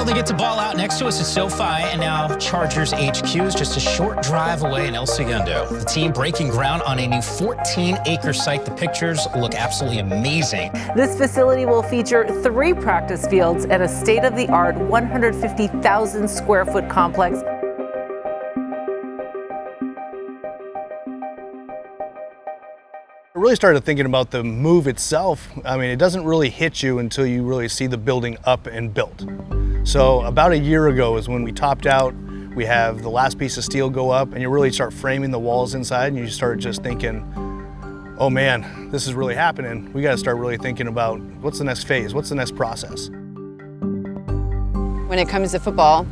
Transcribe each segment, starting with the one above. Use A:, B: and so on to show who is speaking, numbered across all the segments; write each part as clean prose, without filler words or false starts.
A: they get to ball out next to us at SoFi, and now Chargers HQ is just a short drive away in El Segundo. The team breaking ground on a new 14-acre site. The pictures look absolutely amazing.
B: This facility will feature 3 practice fields and a state-of-the-art 150,000 square foot complex.
C: I really started thinking about the move itself. I mean, it doesn't really hit you until you really see the building up and built. So about a year ago is when we topped out. We have the last piece of steel go up, and you really start framing the walls inside, and you start just thinking, oh man, this is really happening. We got to start really thinking about what's the next phase, what's the next process.
D: When it comes to football,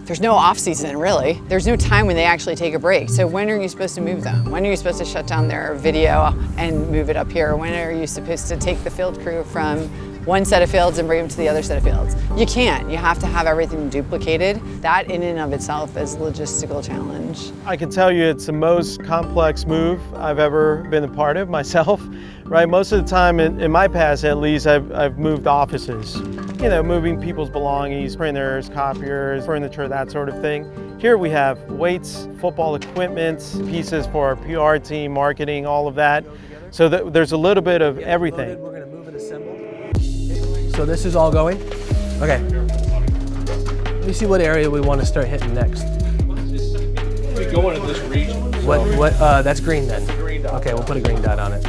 D: there's no off season, really. There's no time when they actually take a break. So when are you supposed to move them? When are you supposed to shut down their video and move it up here? When are you supposed to take the field crew from one set of fields and bring them to the other set of fields? You can't. You have to have everything duplicated. That in and of itself is a logistical challenge.
E: I can tell you it's the most complex move I've ever been a part of myself. Right, most of the time in my past at least, I've moved offices. You know, moving people's belongings, printers, copiers, furniture, that sort of thing. Here we have weights, football equipment, pieces for our PR team, marketing, all of that. So there's a little bit of everything.
F: We're gonna move and assemble. So this is all going? Okay. Let me see what area we want to start hitting next.
G: We go into this region.
F: What? That's green then.
G: Green dot.
F: Okay, we'll put a green dot on it.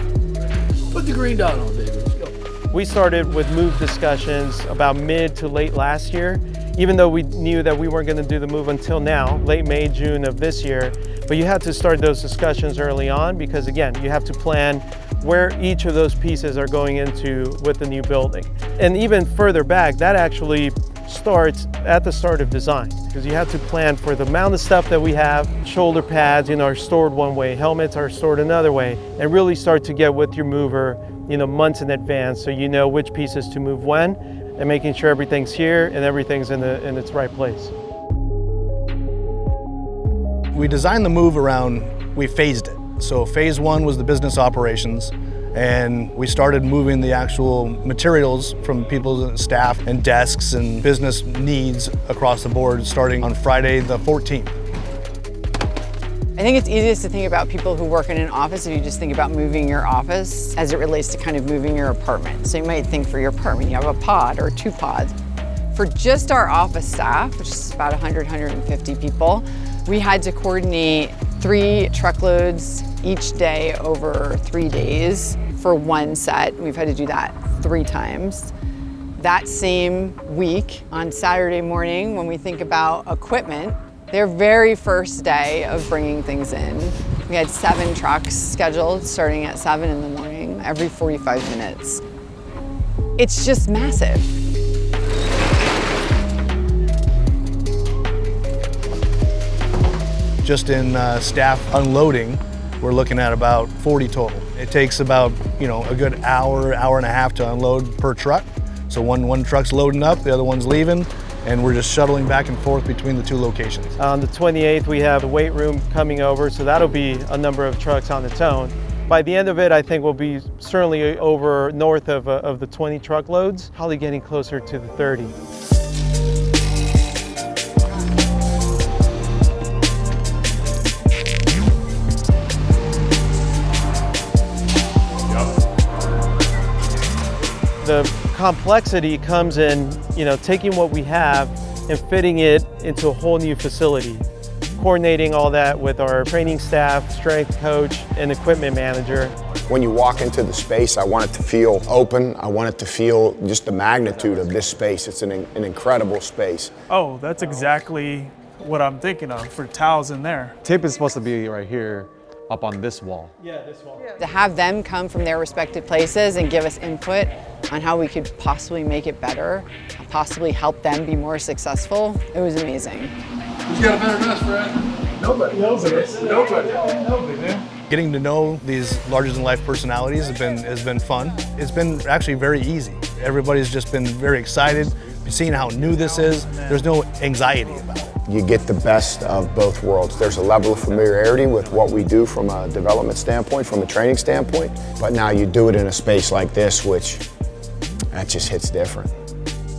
G: Put the green dot on, baby. Let's go.
E: We started with move discussions about mid to late last year, even though we knew that we weren't going to do the move until now, late May, June of this year. But you had to start those discussions early on because, again, you have to plan where each of those pieces are going into with the new building. And even further back, that actually starts at the start of design because you have to plan for the amount of stuff that we have. Shoulder pads, are stored one way, helmets are stored another way, and really start to get with your mover, months in advance so you know which pieces to move when, and making sure everything's here and everything's in its right place.
C: We designed the move around, we phased it. So phase 1 was the business operations, and we started moving the actual materials from people's staff and desks and business needs across the board starting on Friday the 14th.
D: I think it's easiest to think about people who work in an office if you just think about moving your office as it relates to kind of moving your apartment. So you might think for your apartment, you have a pod or 2 pods. For just our office staff, which is about 100, 150 people, we had to coordinate 3 truckloads each day over 3 days for one set. We've had to do that 3 times. That same week, on Saturday morning, when we think about equipment, their very first day of bringing things in, we had 7 trucks scheduled starting at 7 in the morning, every 45 minutes. It's just massive.
C: Just in staff unloading, we're looking at about 40 total. It takes about, a good hour, hour and a half to unload per truck. So one truck's loading up, the other one's leaving, and we're just shuttling back and forth between the 2 locations.
E: On the 28th, we have the weight room coming over, so that'll be a number of trucks on its own. By the end of it, I think we'll be certainly over north of the 20 truckloads, probably getting closer to the 30. The complexity comes in, taking what we have and fitting it into a whole new facility. Coordinating all that with our training staff, strength coach, and equipment manager.
H: When you walk into the space, I want it to feel open. I want it to feel just the magnitude of this space. It's an incredible space.
I: Oh, that's exactly what I'm thinking of for towels in there.
J: Tape is supposed to be right here, up on this wall.
E: Yeah, this wall.
D: To have them come from their respective places and give us input on how we could possibly make it better, possibly help them be more successful, it was amazing.
G: Who's got a better mess, Fred? Nobody. Nobody, man.
C: Getting to know these larger-than-life personalities has been fun. It's been actually very easy. Everybody's just been very excited, seeing how new this is. There's no anxiety about it.
H: You get the best of both worlds. There's a level of familiarity with what we do from a development standpoint, from a training standpoint, but now you do it in a space like this, which that just hits different.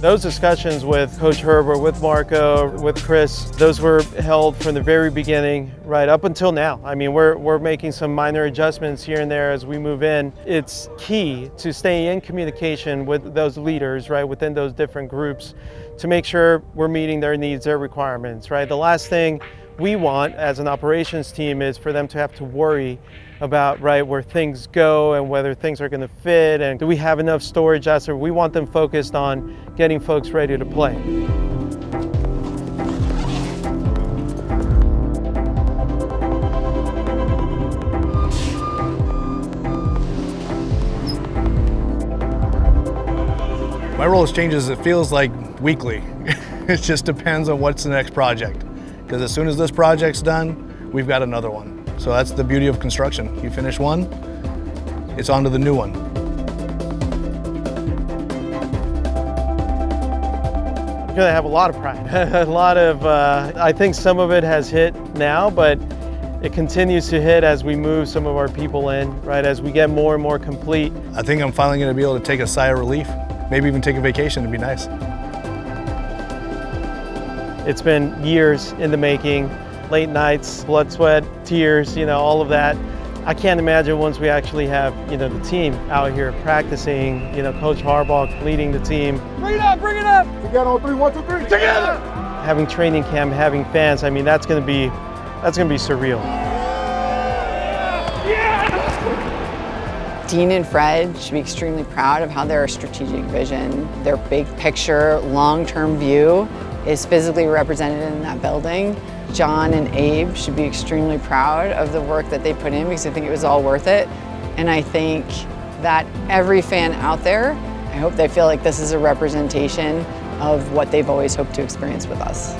E: Those discussions with Coach Herbert, with Marco, with Chris, those were held from the very beginning right up until now. I mean, we're making some minor adjustments here and there as we move in. It's key to stay in communication with those leaders, right, within those different groups to make sure we're meeting their needs, their requirements, right? The last thing we want as an operations team is for them to have to worry about, right, where things go and whether things are going to fit and do we have enough storage. We want them focused on getting folks ready to play.
C: My role has changed as it feels like weekly. It just depends on what's the next project. Because as soon as this project's done, we've got another one. So that's the beauty of construction. You finish one, it's on to the new one.
E: I'm gonna have a lot of pride. A lot of, I think some of it has hit now, but it continues to hit as we move some of our people in, right? As we get more and more complete.
C: I think I'm finally gonna be able to take a sigh of relief. Maybe even take a vacation, it'd be nice.
E: It's been years in the making, late nights, blood, sweat, tears, you know, all of that. I can't imagine once we actually have, you know, the team out here practicing, you know, Coach Harbaugh leading the team.
G: Bring it up, bring it up. Together on 3, 1, 2, 3. Together.
E: Having training camp, having fans, I mean, that's gonna be surreal.
D: Dean and Fred should be extremely proud of how their strategic vision, their big picture, long-term view is physically represented in that building. John and Abe should be extremely proud of the work that they put in because I think it was all worth it. And I think that every fan out there, I hope they feel like this is a representation of what they've always hoped to experience with us.